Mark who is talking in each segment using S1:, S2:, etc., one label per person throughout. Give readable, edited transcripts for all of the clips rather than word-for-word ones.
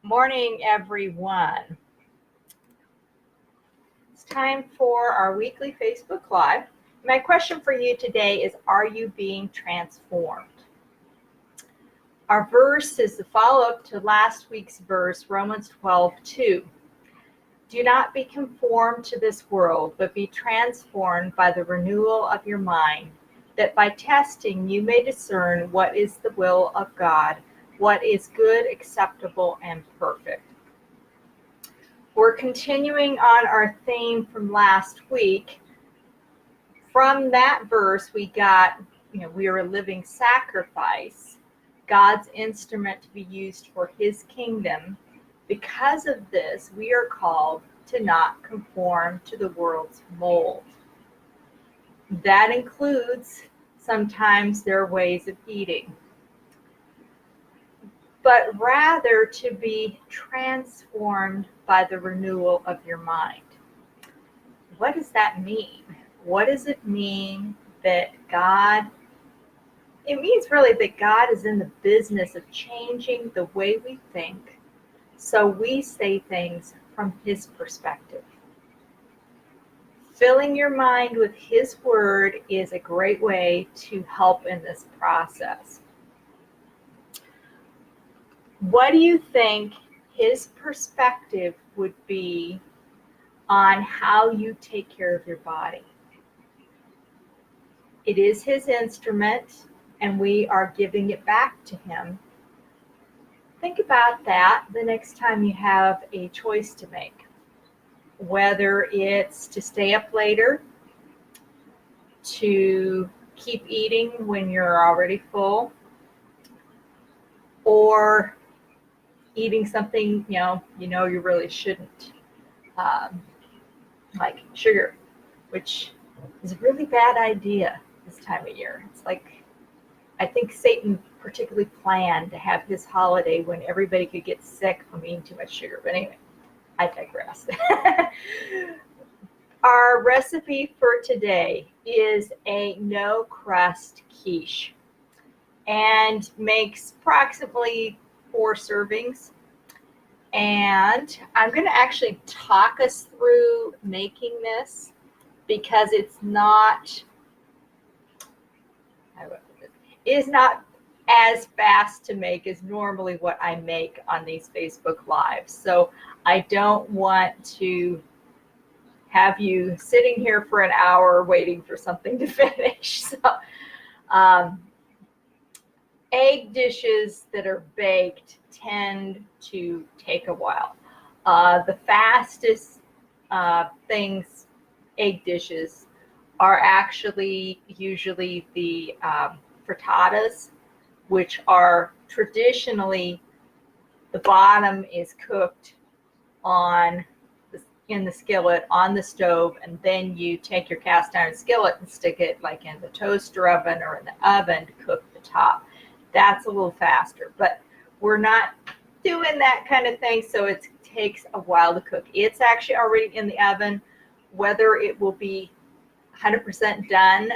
S1: Morning, everyone. It's time for our weekly Facebook Live. My question for you today is, are you being transformed? Our verse is the follow-up to last week's verse, Romans 12:2. Do not be conformed to this world, but be transformed by the renewal of your mind, that by testing you may discern what is the will of God, what is good, acceptable, and perfect. We're continuing on our theme from last week. From that verse, we got, we are a living sacrifice, God's instrument to be used for his kingdom. Because of this, we are called to not conform to the world's mold. That includes sometimes their ways of eating, but rather to be transformed by the renewal of your mind. What does that mean? What does it mean that it means really that God is in the business of changing the way we think, so we say things from his perspective. Filling your mind with his word is a great way to help in this process. What do you think his perspective would be on how you take care of your body? It is his instrument, and we are giving it back to him. Think about that the next time you have a choice to make, whether it's to stay up later, to keep eating when you're already full, or eating something you really shouldn't, like sugar, which is a really bad idea this time of year. It's like, I think Satan particularly planned to have his holiday when everybody could get sick from eating too much sugar. But anyway, I digress. Our recipe for today is a no crust quiche and makes approximately 4 servings. And I'm going to actually talk us through making this because it is not as fast to make as normally what I make on these Facebook Lives. So I don't want to have you sitting here for an hour waiting for something to finish. So egg dishes that are baked tend to take a while. The fastest egg dishes are actually usually the frittatas, which are traditionally, the bottom is cooked in the skillet on the stove, and then you take your cast iron skillet and stick it like in the toaster oven or in the oven to cook the top. That's a little faster, but we're not doing that kind of thing, so it takes a while to cook. It's actually already in the oven. Whether it will be 100% done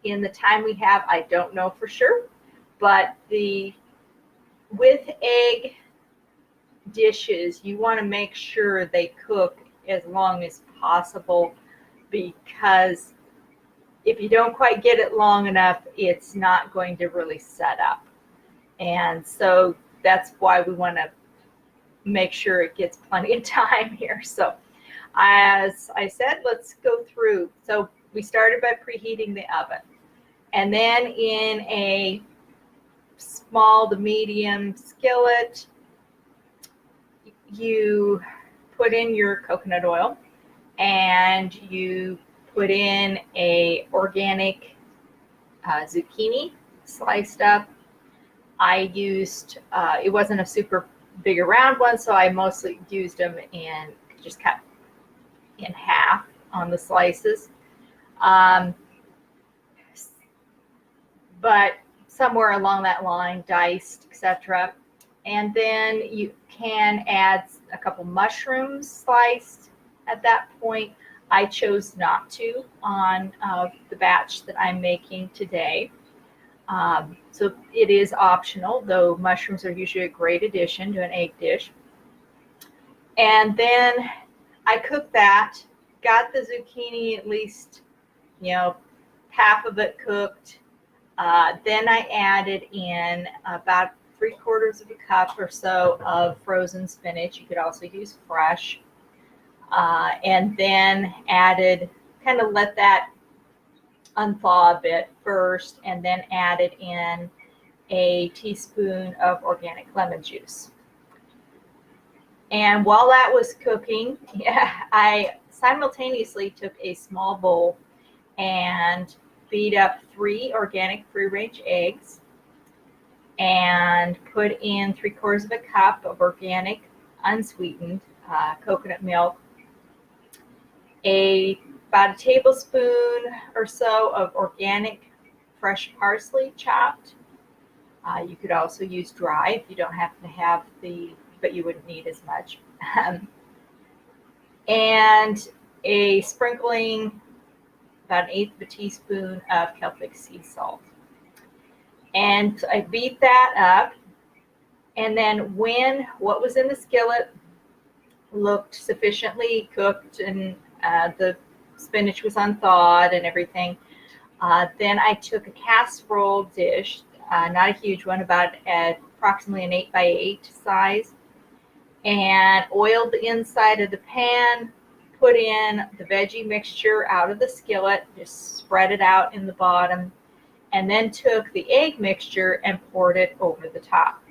S1: in the time we have, I don't know for sure. But with egg dishes, you want to make sure they cook as long as possible, because if you don't quite get it long enough, it's not going to really set up. And so that's why we want to make sure it gets plenty of time here. So as I said, let's go through. So we started by preheating the oven. And then in a small to medium skillet, you put in your coconut oil, and you put in a organic zucchini sliced up. I used, it wasn't a super big round one, so I mostly used them and just cut in half on the slices. But somewhere along that line, diced, etc. And then you can add a couple mushrooms sliced at that point. I chose not to on the batch that I'm making today. So it is optional, though mushrooms are usually a great addition to an egg dish. And then I cooked that, got the zucchini at least, half of it cooked. Then I added in about 3/4 of a cup or so of frozen spinach. You could also use fresh. And then added, kind of let that unthaw a bit first, and then added in a teaspoon of organic lemon juice. And while that was cooking, I simultaneously took a small bowl and beat up 3 organic free-range eggs and put in 3/4 of a cup of organic unsweetened coconut milk, about a tablespoon or so of organic fresh parsley chopped. You could also use dry if you don't happen to have but you wouldn't need as much. And a sprinkling, about 1/8 of a teaspoon of Celtic Sea Salt. And I beat that up. And then when what was in the skillet looked sufficiently cooked and the spinach was unthawed and everything, then I took a casserole dish, not a huge one, about approximately an 8x8 size, and oiled the inside of the pan, put in the veggie mixture out of the skillet, just spread it out in the bottom, and then took the egg mixture and poured it over the top.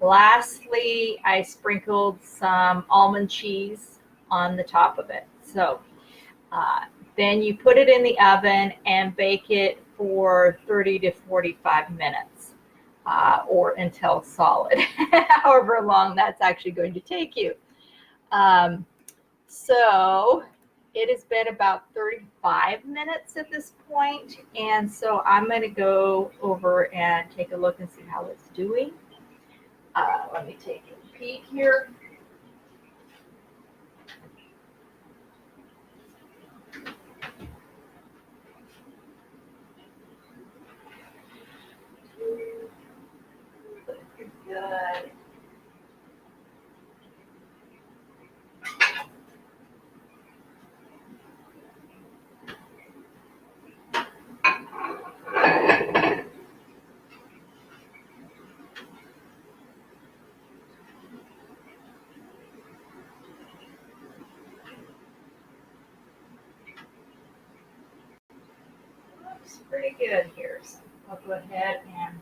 S1: Lastly, I sprinkled some almond cheese on the top of it. So then you put it in the oven and bake it for 30 to 45 minutes. Or until solid, however long that's actually going to take you. So it has been about 35 minutes at this point, and so I'm going to go over and take a look and see how it's doing. Let me take a peek here. Good. Looks pretty good here. So I'll go ahead and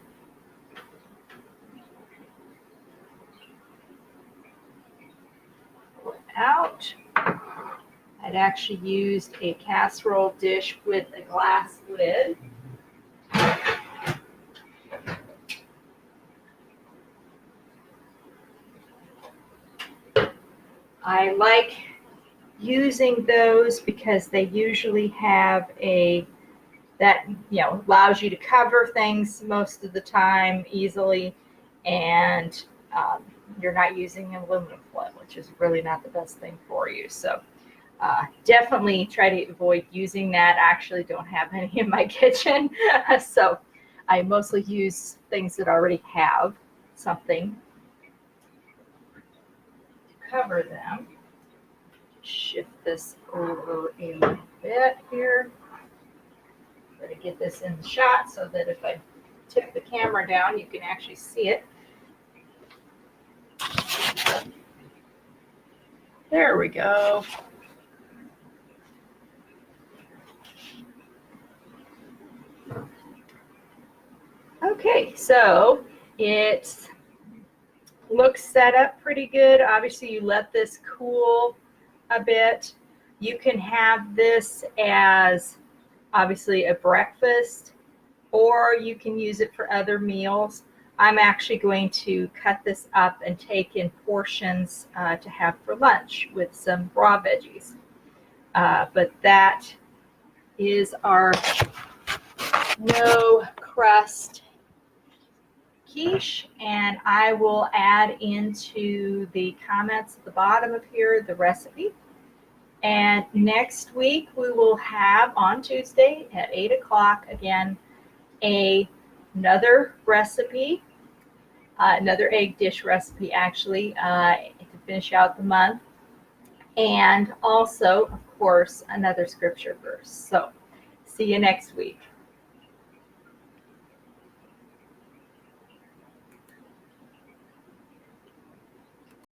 S1: pull it out. I'd actually used a casserole dish with a glass lid. I like using those because they usually have that allows you to cover things most of the time easily, and you're not using aluminum foil, which is really not the best thing for you. So definitely try to avoid using that. I actually don't have any in my kitchen, so I mostly use things that already have something to cover them. Shift this over a little bit here. Try to get this in the shot so that if I tip the camera down, you can actually see it. There we go. Okay, so it looks set up pretty good. Obviously, you let this cool a bit. You can have this as obviously a breakfast, or you can use it for other meals. I'm actually going to cut this up and take in portions to have for lunch with some raw veggies. But that is our no crust quiche, and I will add into the comments at the bottom of here the recipe. And next week we will have, on Tuesday at 8 o'clock again, a another recipe, another egg dish recipe actually, to finish out the month. And also, of course, another scripture verse. So see you next week.